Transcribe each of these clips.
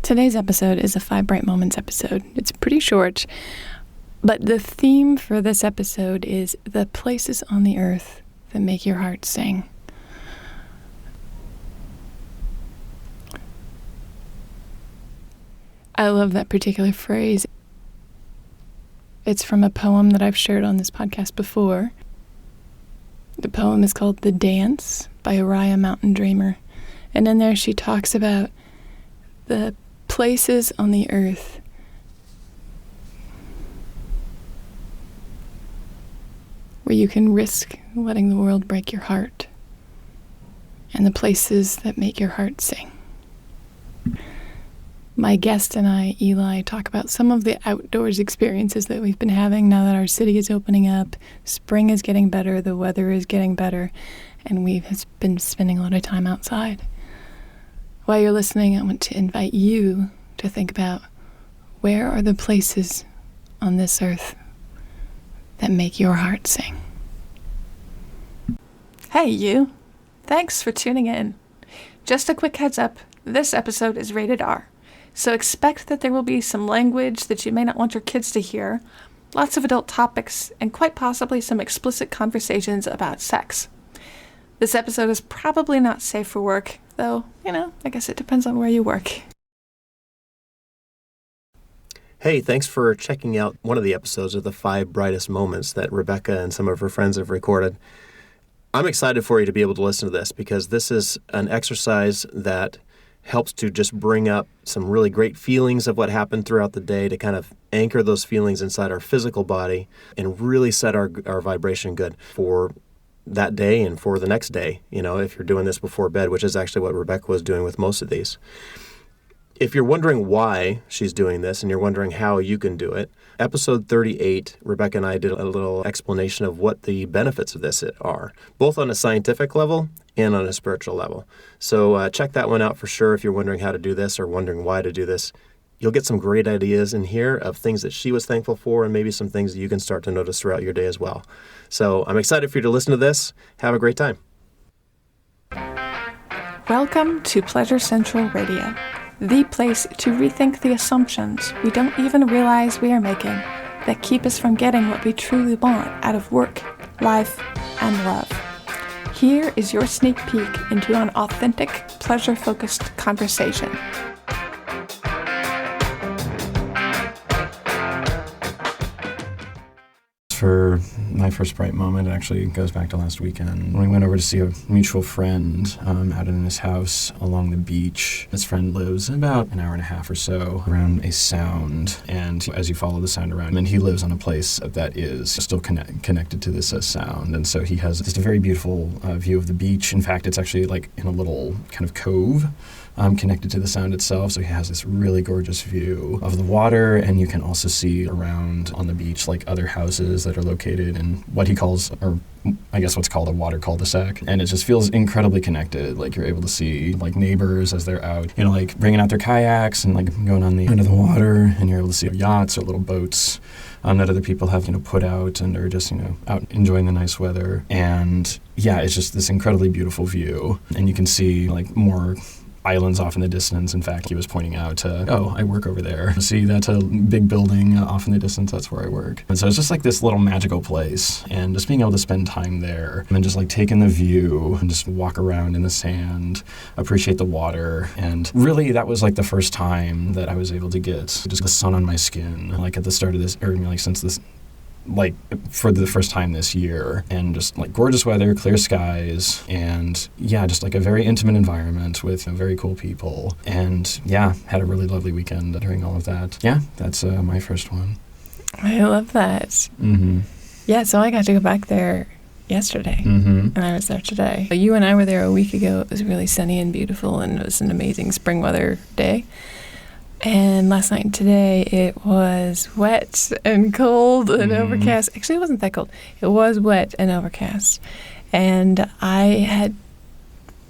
Today's episode is a 5 Bright Moments episode. It's pretty short, but the theme for this episode is the places on the earth that make your heart sing. I love that particular phrase. It's from a poem that I've shared on this podcast before. The poem is called The Dance by Uriah Mountain Dreamer. And in there she talks about the places on the earth where you can risk letting the world break your heart, and the places that make your heart sing. My guest and I, Eli, talk about some of the outdoors experiences that we've been having now that our city is opening up. Spring is getting better, the weather is getting better, and we've been spending a lot of time outside. While you're listening, I want to invite you to think about, where are the places on this earth that make your heart sing? Hey, you. Thanks for tuning in. Just a quick heads up, this episode is rated R, so expect that there will be some language that you may not want your kids to hear, lots of adult topics, and quite possibly some explicit conversations about sex. This episode is probably not safe for work, though, I guess it depends on where you work. Hey, thanks for checking out one of the episodes of the 5 Brightest Moments that Rebecca and some of her friends have recorded. I'm excited for you to be able to listen to this because this is an exercise that helps to just bring up some really great feelings of what happened throughout the day, to kind of anchor those feelings inside our physical body and really set our vibration good for that day and for the next day, if you're doing this before bed, which is actually what Rebecca was doing with most of these. If you're wondering why she's doing this and you're wondering how you can do it, episode 38, Rebecca and I did a little explanation of what the benefits of this are, both on a scientific level and on a spiritual level. So check that one out for sure if you're wondering how to do this or wondering why to do this. You'll get some great ideas in here of things that she was thankful for and maybe some things that you can start to notice throughout your day as well. So I'm excited for you to listen to this. Have a great time. Welcome to Pleasure Central Radio, the place to rethink the assumptions we don't even realize we are making that keep us from getting what we truly want out of work, life, and love. Here is your sneak peek into an authentic, pleasure-focused conversation. For my first bright moment, it actually goes back to last weekend when we went over to see a mutual friend out in his house along the beach. His friend lives about an hour and a half or so around a sound, and as you follow the sound around him, and he lives on a place that is still connected to this sound, and so he has just a very beautiful view of the beach. In fact, it's actually like in a little kind of cove connected to the sound itself, so he has this really gorgeous view of the water, and you can also see around on the beach like other houses that are located in what he calls, or I guess what's called a water cul-de-sac, and it just feels incredibly connected. Like you're able to see like neighbors as they're out, like bringing out their kayaks and like going on the end of the water, and you're able to see yachts or little boats that other people have, put out and are just, out enjoying the nice weather. And yeah, it's just this incredibly beautiful view, and you can see like more islands off in the distance. In fact, he was pointing out, I work over there. See, that's a big building off in the distance. That's where I work. And so it's just like this little magical place, and just being able to spend time there and just like take in the view and just walk around in the sand, appreciate the water. And really, that was like the first time that I was able to get just the sun on my skin, like at the start of this, or like since this, like for the first time this year, and just like gorgeous weather, clear skies, and yeah, just like a very intimate environment with very cool people, and yeah, had a really lovely weekend during all of that. Yeah, that's my first one. I love that. Mm-hmm. Yeah, so I got to go back there yesterday, mm-hmm. and I was there today. You and I were there a week ago. It was really sunny and beautiful, and it was an amazing spring weather day. And last night and today, it was wet and cold and overcast. Actually, it wasn't that cold. It was wet and overcast. And I had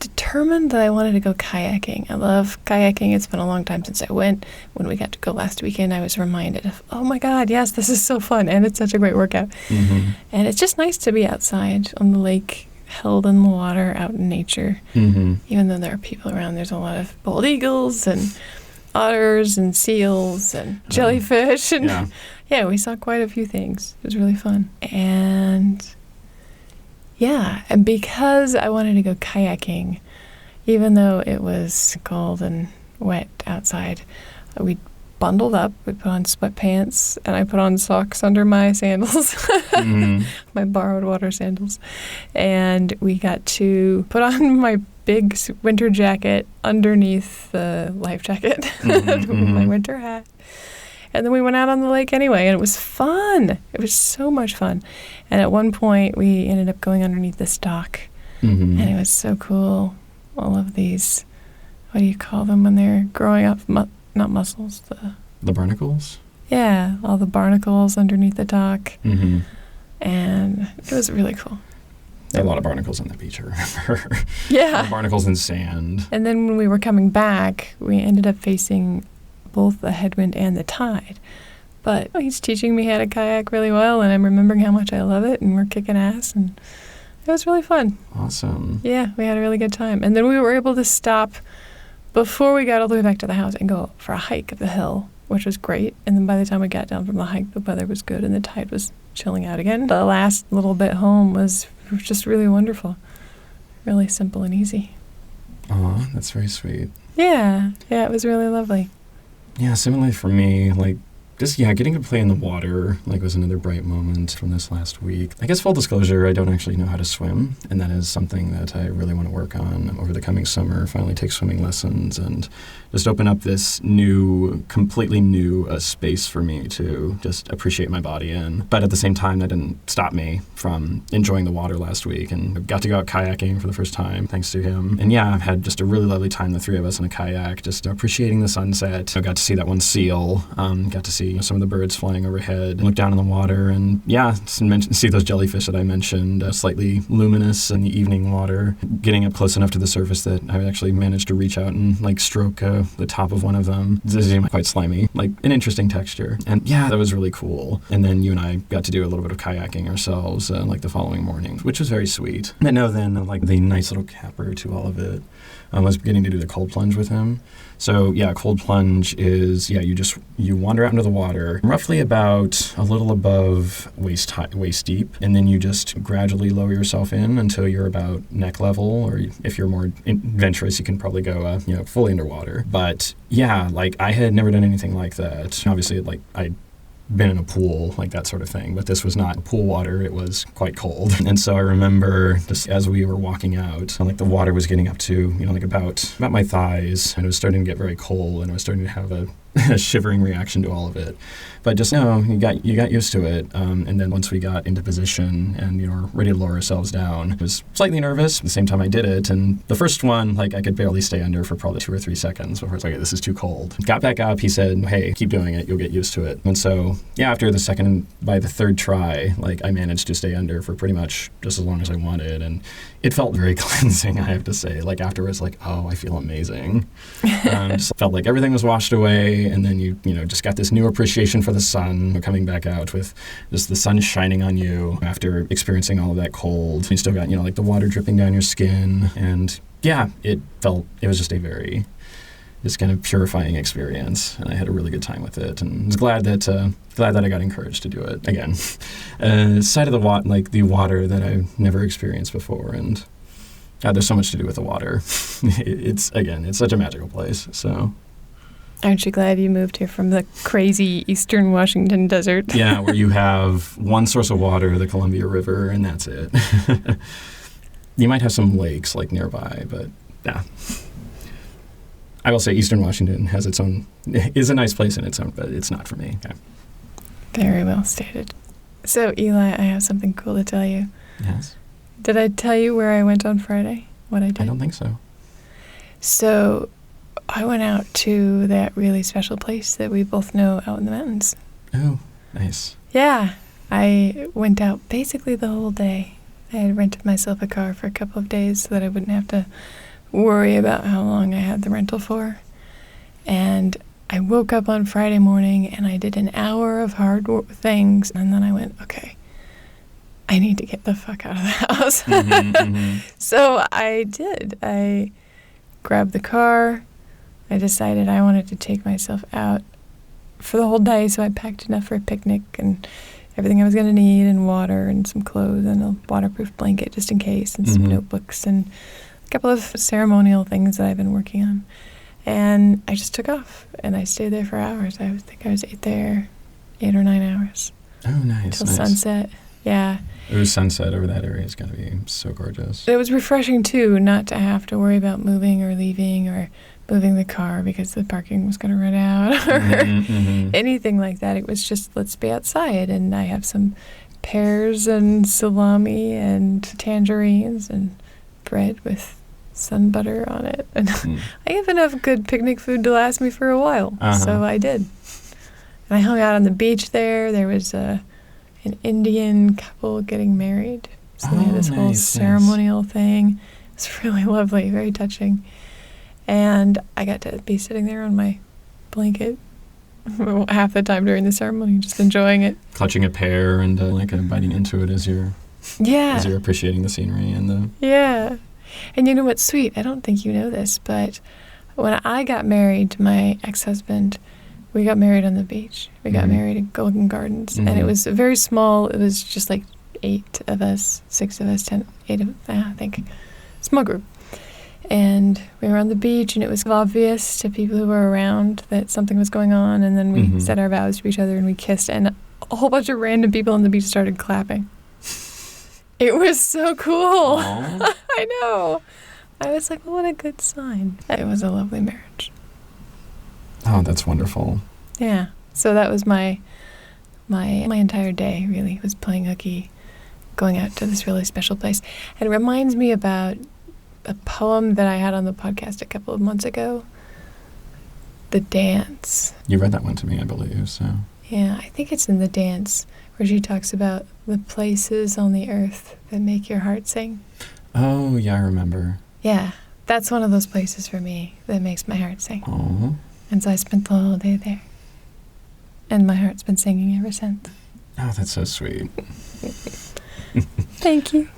determined that I wanted to go kayaking. I love kayaking. It's been a long time since I went. When we got to go last weekend, I was reminded of, oh my God, yes, this is so fun. And it's such a great workout. Mm-hmm. And it's just nice to be outside on the lake, held in the water, out in nature. Mm-hmm. Even though there are people around, there's a lot of bald eagles and otters and seals and jellyfish. And Yeah. yeah, we saw quite a few things. It was really fun. And yeah, and because I wanted to go kayaking, even though it was cold and wet outside, we bundled up. We put on sweatpants, and I put on socks under my sandals, my borrowed water sandals. And we got to put on my big winter jacket underneath the life jacket, my winter hat. And then we went out on the lake anyway, and it was fun. It was so much fun. And at one point, we ended up going underneath this dock, and it was so cool. All of these, what do you call them when they're growing up? Not mussels. The barnacles? Yeah, all the barnacles underneath the dock. And it was really cool. There are a lot of barnacles on that beach, I remember. Yeah. Barnacles in sand. And then when we were coming back, we ended up facing both the headwind and the tide. But he's teaching me how to kayak really well, and I'm remembering how much I love it, and we're kicking ass, and it was really fun. Awesome. Yeah, we had a really good time. And then we were able to stop before we got all the way back to the house and go for a hike up the hill, which was great. And then by the time we got down from the hike, the weather was good and the tide was chilling out again. The last little bit home was just really wonderful. Really simple and easy. Aw, that's very sweet. Yeah, it was really lovely. Yeah, similarly for me, getting to play in the water, was another bright moment from this last week. I guess full disclosure, I don't actually know how to swim, and that is something that I really want to work on over the coming summer, finally take swimming lessons, and just open up this completely new space for me to just appreciate my body in. But at the same time, that didn't stop me from enjoying the water last week, and I got to go out kayaking for the first time, thanks to him. And yeah, I've had just a really lovely time, the three of us in a kayak, just appreciating the sunset. I got to see that one seal, got to see some of the birds flying overhead, look down in the water, and yeah, see those jellyfish that I mentioned, slightly luminous in the evening water, getting up close enough to the surface that I actually managed to reach out and stroke the top of one of them. This is quite slimy, an interesting texture. And yeah, that was really cool. And then you and I got to do a little bit of kayaking ourselves, the following morning, which was very sweet. And then the nice little capper to all of it was getting to do the cold plunge with him. So yeah, cold plunge is, you wander out into the water, roughly about a little above waist deep, and then you just gradually lower yourself in until you're about neck level, or if you're more adventurous, you can probably go, fully underwater. But yeah, I had never done anything like that. Obviously, I'd been in a pool, that sort of thing, but this was not pool water. It was quite cold. And so I remember just as we were walking out, the water was getting up to, about my thighs, and it was starting to get very cold, and I was starting to have a shivering reaction to all of it. But just, you got used to it. And then once we got into position and, were ready to lower ourselves down, I was slightly nervous. At the same time, I did it. And the first one, I could barely stay under for probably 2 or 3 seconds before I was like, okay, this is too cold. Got back up. He said, hey, keep doing it. You'll get used to it. And so, yeah, after the second, by the third try, I managed to stay under for pretty much just as long as I wanted. And it felt very cleansing, I have to say. Afterwards, oh, I feel amazing. Just felt like everything was washed away. And then you just got this new appreciation for the sun, coming back out with just the sun shining on you after experiencing all of that cold. You still got, the water dripping down your skin. And yeah, it was just a very just kind of purifying experience. And I had a really good time with it. And I was glad that I got encouraged to do it again. Side of the the water that I've never experienced before. And there's so much to do with the water. It's such a magical place. So. Aren't you glad you moved here from the crazy eastern Washington desert? Yeah, where you have one source of water, the Columbia River, and that's it. You might have some lakes nearby, but yeah. I will say Eastern Washington is a nice place in its own, but it's not for me. Okay. Very well stated. So, Eli, I have something cool to tell you. Yes. Did I tell you where I went on Friday? What I did? I don't think so. So, I went out to that really special place that we both know out in the mountains. Oh, nice. Yeah. I went out basically the whole day. I had rented myself a car for a couple of days so that I wouldn't have to worry about how long I had the rental for. And I woke up on Friday morning and I did an hour of hard things, and then I went, okay, I need to get the fuck out of the house. So I did. I grabbed the car. I decided I wanted to take myself out for the whole day, so I packed enough for a picnic and everything I was going to need, and water and some clothes and a waterproof blanket just in case, and some notebooks and a couple of ceremonial things that I've been working on. And I just took off, and I stayed there for hours. I think I was 8 or 9 hours. Oh, nice. Till sunset. Yeah. It was sunset over that area. It's got to be so gorgeous. It was refreshing, too, not to have to worry about moving or leaving or moving the car because the parking was going to run out or anything like that. It was just, let's be outside. And I have some pears and salami and tangerines and bread with sun butter on it. And I have enough good picnic food to last me for a while. So I did. And I hung out on the beach there. There was an Indian couple getting married. So they had this whole ceremonial thing. It's really lovely, very touching. And I got to be sitting there on my blanket half the time during the ceremony, just enjoying it. Clutching a pear and biting into it as you're appreciating the scenery and the... Yeah. And you know what's sweet? I don't think you know this, but when I got married to my ex-husband, we got married on the beach. We got married at Golden Gardens. And it was very small. It was just like 8 of us, 6 of us, 10, 8 of us, I think. Small group. And we were on the beach, and it was obvious to people who were around that something was going on. And then we said our vows to each other, and we kissed. And a whole bunch of random people on the beach started clapping. It was so cool. I know. I was like, well, what a good sign. It was a lovely marriage. Oh, that's wonderful. Yeah. So that was my entire day, really, was playing hooky, going out to this really special place. And it reminds me about a poem that I had on the podcast a couple of months ago, The Dance. You read that one to me, I believe, so. Yeah, I think it's in The Dance, where she talks about the places on the earth that make your heart sing. Oh, yeah, I remember. Yeah, that's one of those places for me that makes my heart sing. Oh. And so I spent the whole day there. And my heart's been singing ever since. Oh, that's so sweet. Thank you.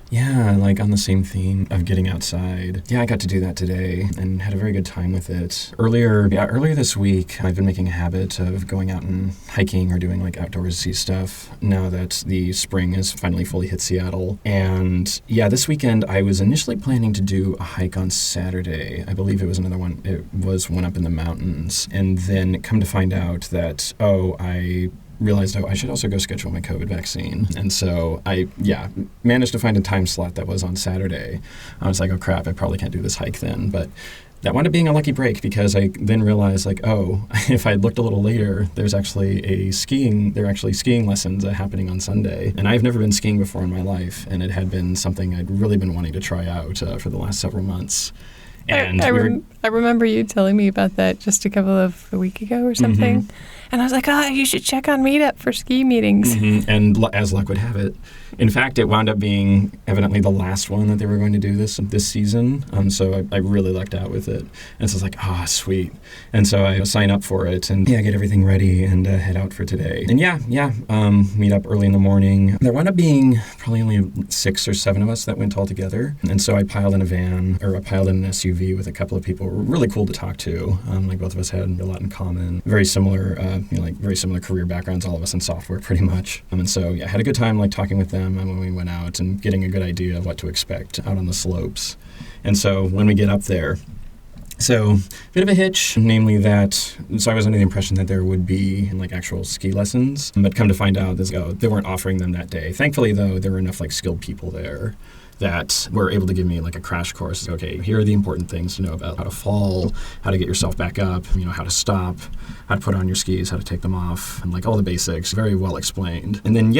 Yeah, like on the same theme of getting outside. Yeah, I got to do that today and had a very good time with it. Earlier this week, I've been making a habit of going out and hiking or doing like outdoorsy stuff now that the spring has finally fully hit Seattle. And yeah, this weekend I was initially planning to do a hike on Saturday. I believe it was another one. It was one up in the mountains. And then come to find out that, I realized I should also go schedule my COVID vaccine. And so I managed to find a time slot that was on Saturday. I was like, oh crap, I probably can't do this hike then. But that wound up being a lucky break because I then realized if I had looked a little later, there are actually skiing lessons happening on Sunday. And I've never been skiing before in my life. And it had been something I'd really been wanting to try out for the last several months. And I remember you telling me about that just a week ago or something. And I was like, you should check on Meetup for ski meetings. And as luck would have it, in fact, it wound up being evidently the last one that they were going to do this season. So I really lucked out with it. And so I was like, sweet. And so I sign up for it and get everything ready and head out for today. And meet up early in the morning. There wound up being probably only 6 or 7 of us that went all together. And so I piled in an SUV with a couple of people. Really cool to talk to. Both of us had a lot in common. Very similar, very similar career backgrounds, all of us in software pretty much. And so I had a good time talking with them when we went out and getting a good idea of what to expect out on the slopes. And so when we get up there, so bit of a hitch, namely that, so I was under the impression that there would be actual ski lessons, but come to find out they weren't offering them that day. Thankfully though, there were enough skilled people there that were able to give me a crash course. Okay, here are the important things to know about how to fall, how to get yourself back up, how to stop, how to put on your skis, how to take them off, and all the basics, very well explained. And then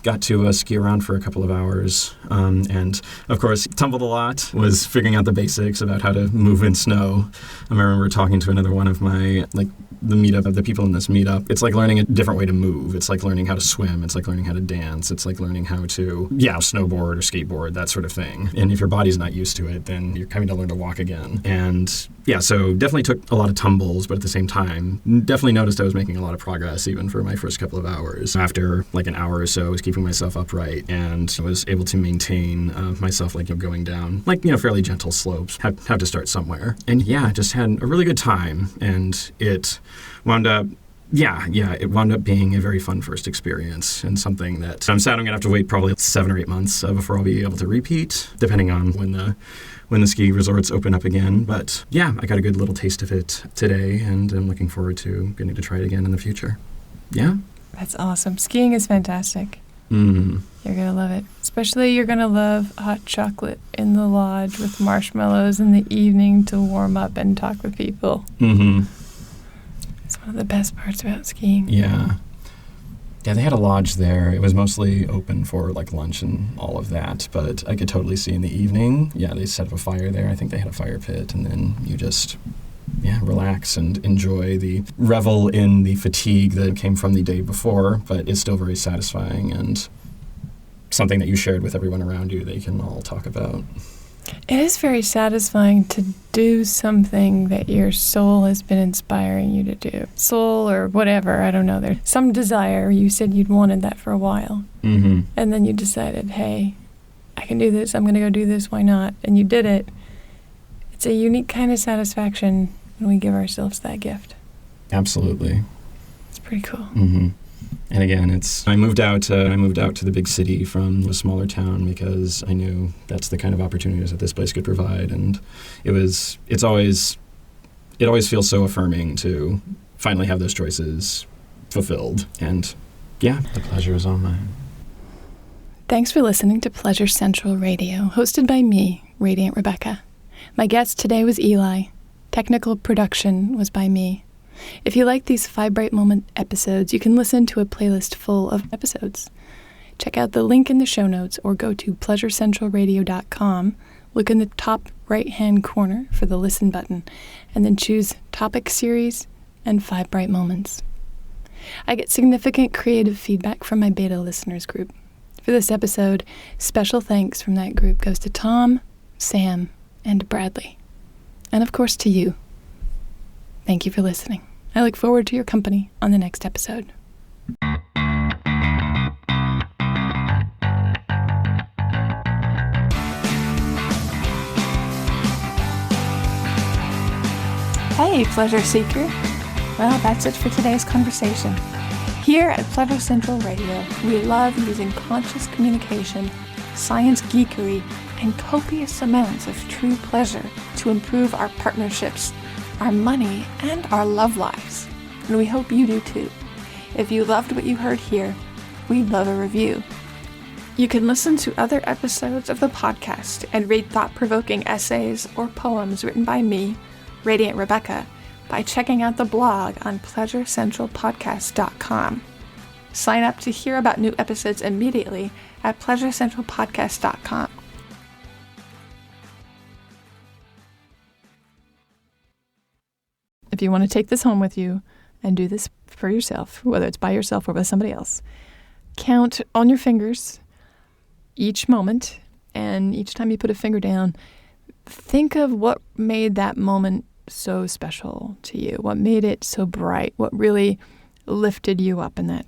got to ski around for a couple of hours, and of course tumbled a lot, was figuring out the basics about how to move in snow. I remember talking to another one of my, the people in this meetup. It's like learning a different way to move. It's like learning how to swim. It's like learning how to dance. It's like learning how to, snowboard or skateboard, that sort of thing. And if your body's not used to it, then you're having to learn to walk again. And yeah, so definitely took a lot of tumbles, but at the same time, definitely noticed I was making a lot of progress even for my first couple of hours. After like an hour or so, I was keeping myself upright and I was able to maintain myself going down fairly gentle slopes. Have to start somewhere. And yeah, just had a really good time. And it wound up it wound up being a very fun first experience and something that I'm sad I'm going to have to wait probably 7 or 8 months before I'll be able to repeat, depending on when the ski resorts open up again. But yeah, I got a good little taste of it today, and I'm looking forward to getting to try it again in the future. Yeah. That's awesome. Skiing is fantastic. Mm. You're going to love it. Especially you're going to love hot chocolate in the lodge with marshmallows in the evening to warm up and talk with people. Mm-hmm. It's one of the best parts about skiing. Yeah. Yeah, they had a lodge there. It was mostly open for lunch and all of that, but I could totally see in the evening, they set up a fire there. I think they had a fire pit, and then you just, relax and enjoy the revel in the fatigue that came from the day before, but it's still very satisfying and something that you shared with everyone around you that you can all talk about. It is very satisfying to do something that your soul has been inspiring you to do. Soul or whatever, I don't know. There's some desire. You said you'd wanted that for a while. Mm-hmm. And then you decided, hey, I can do this. I'm going to go do this. Why not? And you did it. It's a unique kind of satisfaction when we give ourselves that gift. Absolutely. It's pretty cool. Mm-hmm. And again, I moved out to the big city from a smaller town because I knew that's the kind of opportunities that this place could provide, and it always feels so affirming to finally have those choices fulfilled. And yeah, the pleasure is all mine. Thanks for listening to Pleasure Central Radio, hosted by me, Radiant Rebecca. My guest today was Eli. Technical production was by me. If you like these 5 Bright Moment episodes, you can listen to a playlist full of episodes. Check out the link in the show notes or go to pleasurecentralradio.com, look in the top right-hand corner for the listen button, and then choose Topic Series and 5 Bright Moments. I get significant creative feedback from my beta listeners group. For this episode, special thanks from that group goes to Tom, Sam, and Bradley. And of course to you. Thank you for listening. I look forward to your company on the next episode. Hey, Pleasure Seeker. Well, that's it for today's conversation. Here at Pleasure Central Radio, we love using conscious communication, science geekery, and copious amounts of true pleasure to improve our partnerships, our money, and our love lives. And we hope you do too. If you loved what you heard here, we'd love a review. You can listen to other episodes of the podcast and read thought-provoking essays or poems written by me, Radiant Rebecca, by checking out the blog on pleasurecentralpodcast.com. Sign up to hear about new episodes immediately at pleasurecentralpodcast.com. If you want to take this home with you and do this for yourself, whether it's by yourself or with somebody else, count on your fingers each moment, and each time you put a finger down, think of what made that moment so special to you, what made it so bright, what really lifted you up in that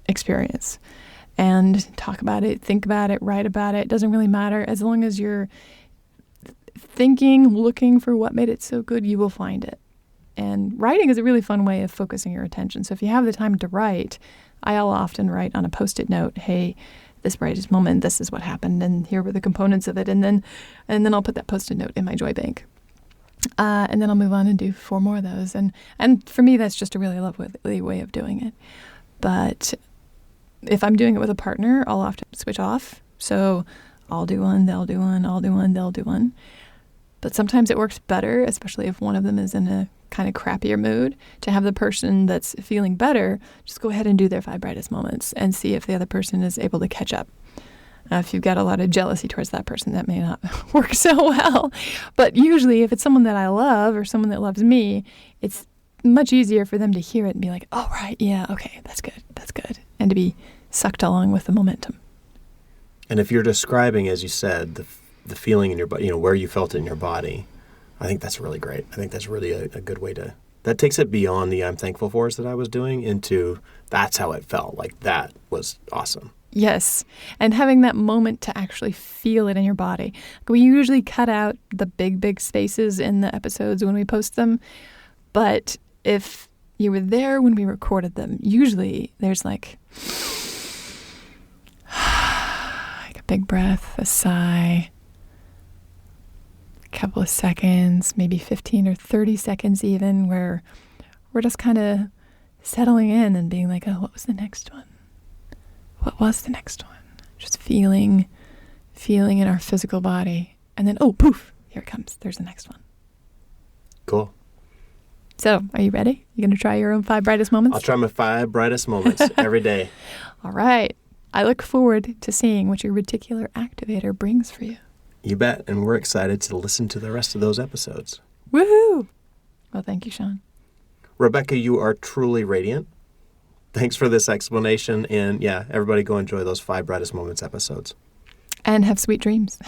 experience. And talk about it, think about it, write about it. It doesn't really matter. As long as you're thinking, looking for what made it so good, you will find it. And writing is a really fun way of focusing your attention. So if you have the time to write, I'll often write on a Post-it note, hey, this brightest moment, this is what happened, and here were the components of it. And then I'll put that Post-it note in my joy bank. And then I'll move on and do 4 more of those. And for me, that's just a really lovely way of doing it. But if I'm doing it with a partner, I'll often switch off. So I'll do one, they'll do one, I'll do one, they'll do one. But sometimes it works better, especially if one of them is in a kind of crappier mood, to have the person that's feeling better just go ahead and do their 5 brightest moments and see if the other person is able to catch up. If you've got a lot of jealousy towards that person, that may not work so well. But usually if it's someone that I love or someone that loves me, it's much easier for them to hear it and be like, oh, right, yeah, okay, that's good, and to be sucked along with the momentum. And if you're describing, as you said, the feeling in your body, where you felt it in your body. I think that's really great. I think that's really a good way that takes it beyond the I'm thankful fors that I was doing into that's how it felt. Like that was awesome. Yes. And having that moment to actually feel it in your body. We usually cut out the big spaces in the episodes when we post them. But if you were there when we recorded them, usually there's like a big breath, a sigh, a couple of seconds, maybe 15 or 30 seconds even, where we're just kind of settling in and being like, oh, what was the next one? What was the next one? Just feeling in our physical body. And then, oh, poof, here it comes. There's the next one. Cool. So, are you ready? You going to try your own 5 brightest moments? I'll try my 5 brightest moments every day. All right. I look forward to seeing what your reticular activator brings for you. You bet. And we're excited to listen to the rest of those episodes. Woohoo! Well, thank you, Sean. Rebecca, you are truly radiant. Thanks for this explanation. And yeah, everybody go enjoy those 5 brightest moments episodes. And have sweet dreams.